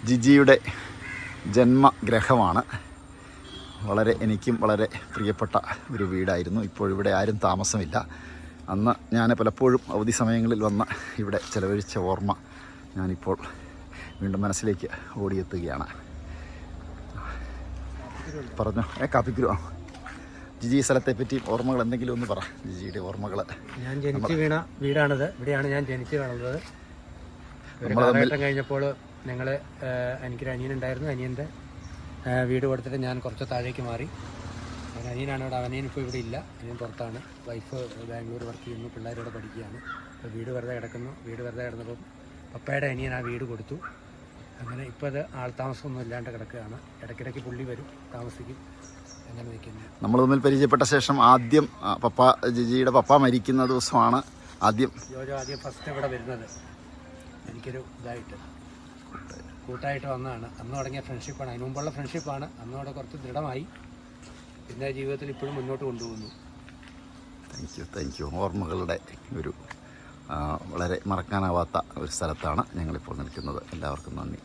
ജിജിയുടെ ജന്മഗ്രഹമാണ്. എനിക്കും വളരെ പ്രിയപ്പെട്ട ഒരു വീടായിരുന്നു. ഇപ്പോഴിവിടെ ആരും താമസമില്ല. അന്ന് ഞാൻ പലപ്പോഴും അവധി സമയങ്ങളിൽ വന്ന് ഇവിടെ ചെലവഴിച്ച ഓർമ്മ ഞാനിപ്പോൾ വീണ്ടും മനസ്സിലേക്ക് ഓടിയെത്തുകയാണ്. പറഞ്ഞോ, കാപ്പിക്കുരു. ജിജി സ്ഥലത്തെപ്പറ്റി ഓർമ്മകൾ എന്തെങ്കിലും ഒന്ന് പറ. ജിജിയുടെ ഓർമ്മകൾ. ഞാൻ ജനിച്ചു വീണ വീടാണിത്. ഇവിടെയാണ് ഞാൻ ജനിച്ചു വീണത്. ഒരു കാലഘട്ടം കഴിഞ്ഞപ്പോൾ എനിക്കൊരു അനിയനുണ്ടായിരുന്നു. അനിയൻ്റെ വീട് കൊടുത്തിട്ട് ഞാൻ കുറച്ച് താഴേക്ക് മാറി. അനിയനാണ് ഇവിടെ. അനിയൻ ഇപ്പോൾ ഇവിടെ ഇല്ല. അനിയൻ പുറത്താണ്. വൈഫ് ബാംഗ്ലൂർ വർക്ക് ചെയ്യുന്നു. പിള്ളേരോടെ പഠിക്കുകയാണ്. അപ്പോൾ വീട് വെറുതെ കിടക്കുന്നു. വീട് വെറുതെ കിടന്നപ്പോൾ പപ്പയുടെ അനിയൻ ആ വീട് കൊടുത്തു. അങ്ങനെ ഇപ്പോൾ അത് ആൾതാമസമൊന്നും ഇല്ലാണ്ട് കിടക്കുകയാണ്. ഇടയ്ക്കിടയ്ക്ക് പുള്ളി വരും, താമസിക്കും. അങ്ങനെ നിൽക്കുന്നത്. നമ്മൾ തമ്മിൽ പരിചയപ്പെട്ട ശേഷം ആദ്യം ജിജിയുടെ പപ്പ മരിക്കുന്ന ദിവസമാണ് ആദ്യം ഫസ്റ്റ് ഇവിടെ വരുന്നത്. എനിക്കൊരു കൂട്ടായിട്ട് വന്നതാണ്. അന്ന് തുടങ്ങിയ ഫ്രണ്ട്ഷിപ്പാണ്. അതിന് മുമ്പുള്ള ഫ്രണ്ട്ഷിപ്പാണ്. അന്നോടെ കുറച്ച് ദൃഢമായി. പിന്നെ ജീവിതത്തിൽ ഇപ്പോഴും മുന്നോട്ട് കൊണ്ടുപോകുന്നു. Thank you. ഓർമ്മകളുടെ ഒരു വളരെ മറക്കാനാവാത്ത ഒരു സ്ഥലത്താണ് ഞങ്ങളിപ്പോൾ നിൽക്കുന്നത്. എല്ലാവർക്കും നന്ദി.